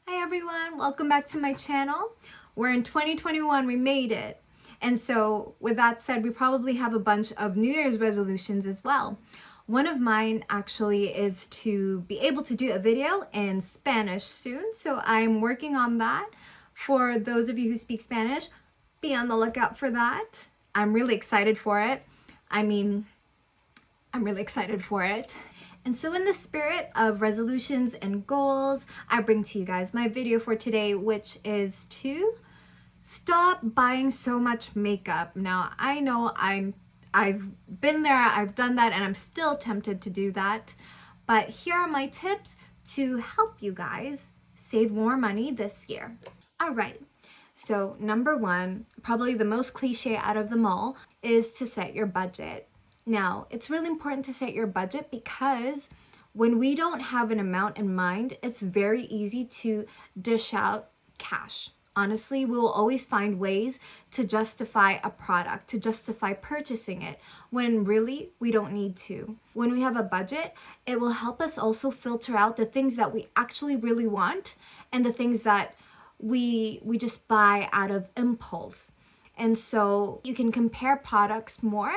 Hi everyone, welcome back to my channel. We're in 2021, we made it. And so with that said, we probably have a bunch of New Year's resolutions as well. One of mine actually is to be able to do a video in Spanish soon. So I'm working on that. For those of you who speak Spanish, be on the lookout for that. I'm really excited for it. I'm really excited for it. And so in the spirit of resolutions and goals, I bring to you guys my video for today, which is to stop buying so much makeup. Now, I know I've been there, I've done that, and I'm still tempted to do that. But here are my tips to help you guys save more money this year. All right. So number one, probably the most cliche out of them all, is to set your budget. Now, it's really important to set your budget because when we don't have an amount in mind, it's very easy to dish out cash. Honestly, we will always find ways to justify a product, to justify purchasing it, when really we don't need to. When we have a budget, it will help us also filter out the things that we actually really want and the things that we just buy out of impulse. And so you can compare products more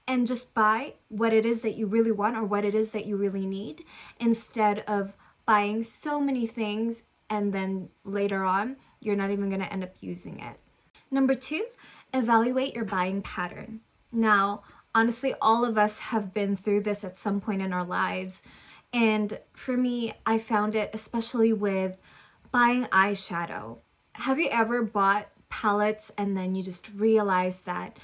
and just buy what it is that you really want or what it is that you really need, instead of buying so many things and then later on you're not even going to end up using it. Number two, evaluate your buying pattern. Now, honestly, all of us have been through this at some point in our lives. And for me, I found it especially with buying eyeshadow. Have you ever bought palettes and then you just realize that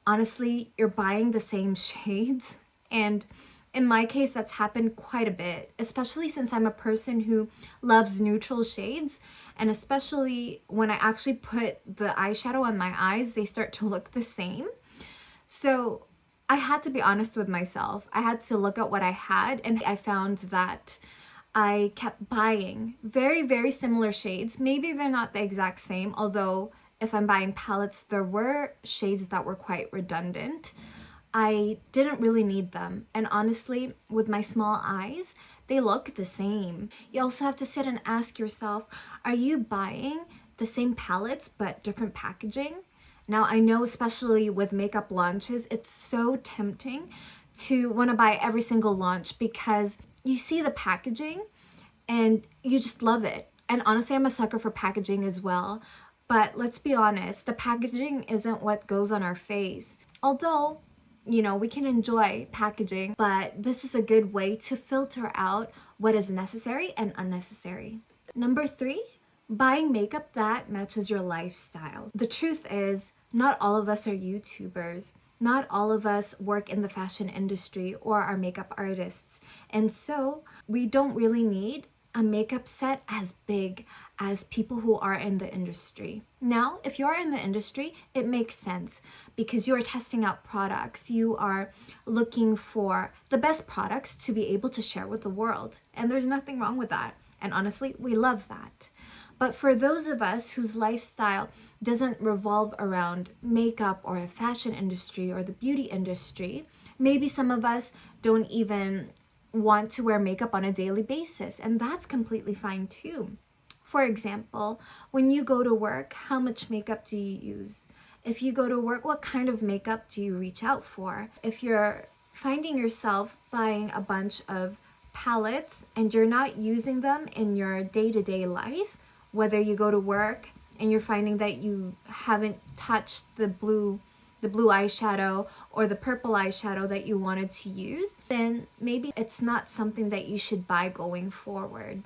honestly, you're buying the same shades? And in my case, that's happened quite a bit, especially since I'm a person who loves neutral shades. And especially when I actually put the eyeshadow on my eyes, they start to look the same. So I had to be honest with myself. I had to look at what I had, and I found that I kept buying very, very similar shades. Maybe they're not the exact same, although if I'm buying palettes, there were shades that were quite redundant. I didn't really need them. And honestly, with my small eyes, they look the same. You also have to sit and ask yourself, are you buying the same palettes but different packaging? Now, I know especially with makeup launches, it's so tempting to want to buy every single launch because you see the packaging and you just love it. And honestly, I'm a sucker for packaging as well. But let's be honest, the packaging isn't what goes on our face. Although, we can enjoy packaging, but this is a good way to filter out what is necessary and unnecessary. Number three, buying makeup that matches your lifestyle. The truth is, not all of us are YouTubers. Not all of us work in the fashion industry or are makeup artists. And so we don't really need a makeup set as big as people who are in the industry. Now, if you are in the industry, it makes sense because you are testing out products. You are looking for the best products to be able to share with the world. And there's nothing wrong with that. And honestly, we love that. But for those of us whose lifestyle doesn't revolve around makeup or a fashion industry or the beauty industry, maybe some of us don't even want to wear makeup on a daily basis, and that's completely fine too. For example, when you go to work, how much makeup do you use? If you go to work, what kind of makeup do you reach out for? If you're finding yourself buying a bunch of palettes and you're not using them in your day-to-day life, whether you go to work and you're finding that you haven't touched the blue eyeshadow or the purple eyeshadow that you wanted to use, then maybe it's not something that you should buy going forward.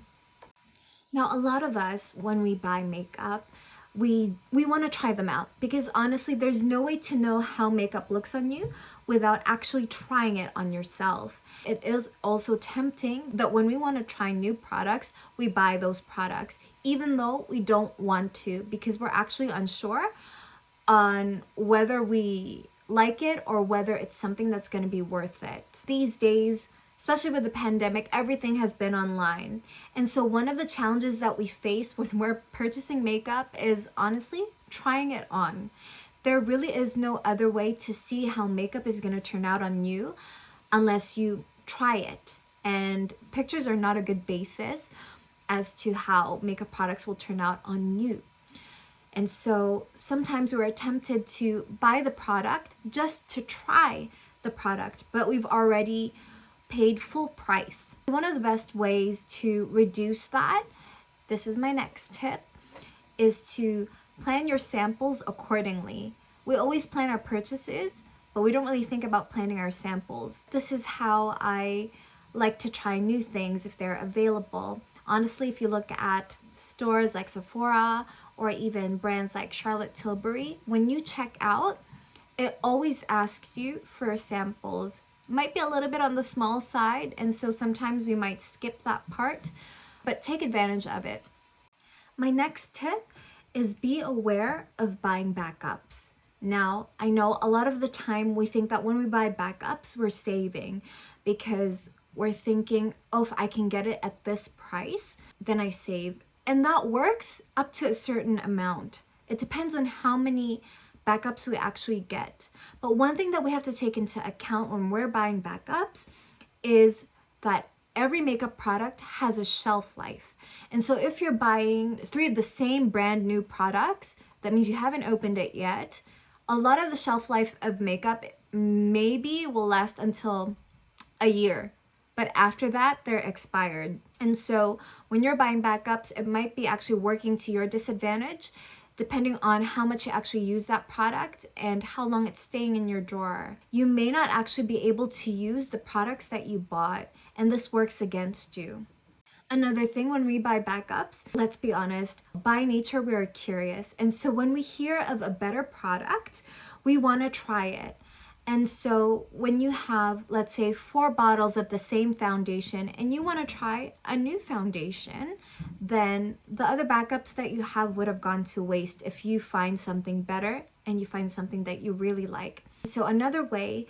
Now, a lot of us, when we buy makeup, we want to try them out because honestly, there's no way to know how makeup looks on you without actually trying it on yourself. It is also tempting that when we want to try new products, we buy those products, even though we don't want to, because we're actually unsure on whether we like it or whether it's something that's going to be worth it. These days, especially with the pandemic, everything has been online. And so one of the challenges that we face when we're purchasing makeup is honestly trying it on. There really is no other way to see how makeup is going to turn out on you unless you try it. And pictures are not a good basis as to how makeup products will turn out on you. And so sometimes we're tempted to buy the product just to try the product, but we've already paid full price. One of the best ways to reduce that, this is my next tip, is to plan your samples accordingly. We always plan our purchases, but we don't really think about planning our samples. This is how I like to try new things if they're available. Honestly, if you look at stores like Sephora or even brands like Charlotte Tilbury, when you check out, it always asks you for samples. Might be a little bit on the small side, and so sometimes we might skip that part, but take advantage of it. My next tip is be aware of buying backups. Now, I know a lot of the time we think that when we buy backups, we're saving because we're thinking, oh, if I can get it at this price, then I save. And that works up to a certain amount. It depends on how many backups we actually get. But one thing that we have to take into account when we're buying backups is that every makeup product has a shelf life. And so if you're buying 3 of the same brand new products, that means you haven't opened it yet. A lot of the shelf life of makeup maybe will last until a year, but after that, they're expired. And so when you're buying backups, it might be actually working to your disadvantage, depending on how much you actually use that product and how long it's staying in your drawer. You may not actually be able to use the products that you bought, and this works against you. Another thing, when we buy backups, let's be honest, by nature, we are curious. And so when we hear of a better product, we want to try it. And so when you have, let's say, 4 bottles of the same foundation and you want to try a new foundation, then the other backups that you have would have gone to waste if you find something better and you find something that you really like. So another way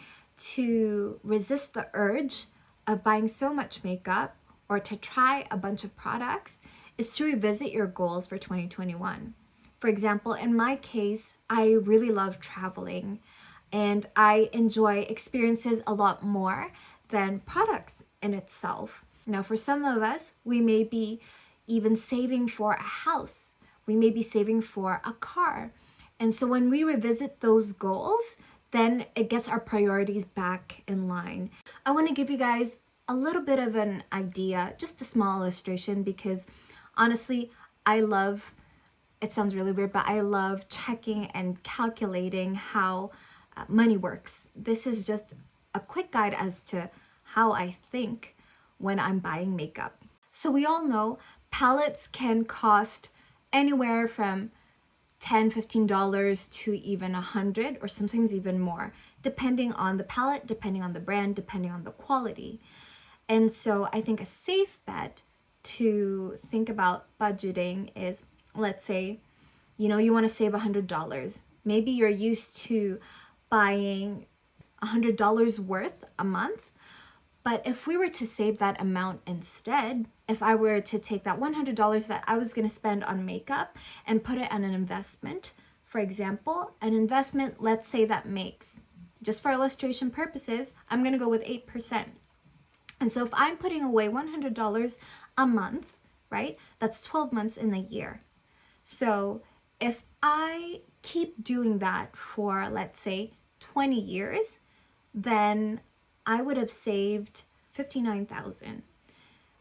to resist the urge of buying so much makeup or to try a bunch of products is to revisit your goals for 2021. For example, in my case, I really love traveling. And I enjoy experiences a lot more than products in itself. Now, for some of us, we may be even saving for a house. We may be saving for a car. And so when we revisit those goals, then it gets our priorities back in line. I want to give you guys a little bit of an idea, just a small illustration, because honestly, it sounds really weird, but I love checking and calculating how money works. This is just a quick guide as to how I think when I'm buying makeup. So we all know palettes can cost anywhere from $10, $15 to even $100 or sometimes even more, depending on the palette, depending on the brand, depending on the quality. And so I think a safe bet to think about budgeting is, let's say, you want to save $100. Maybe you're used to buying $100 worth a month. But if we were to save that amount instead, if I were to take that $100 that I was going to spend on makeup and put it on an investment, for example, an investment, let's say that makes, just for illustration purposes, I'm going to go with 8%. And so if I'm putting away $100 a month, right, that's 12 months in a year. So if I keep doing that for, let's say, 20 years, then I would have saved $59,000,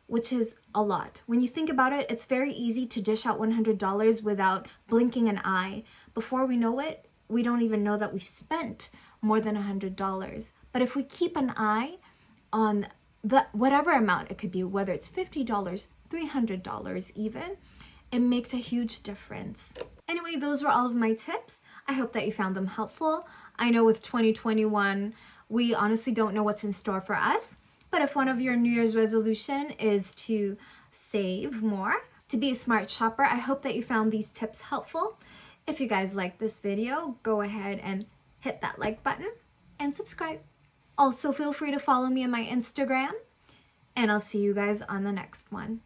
which is a lot. When you think about it, it's very easy to dish out $100 without blinking an eye. Before we know it, we don't even know that we've spent more than $100. But if we keep an eye on whatever amount it could be, whether it's $50, $300 even, it makes a huge difference. Anyway, those were all of my tips. I hope that you found them helpful. I know with 2021, we honestly don't know what's in store for us. But if one of your New Year's resolution is to save more, to be a smart shopper, I hope that you found these tips helpful. If you guys like this video, go ahead and hit that like button and subscribe. Also, feel free to follow me on my Instagram, and I'll see you guys on the next one.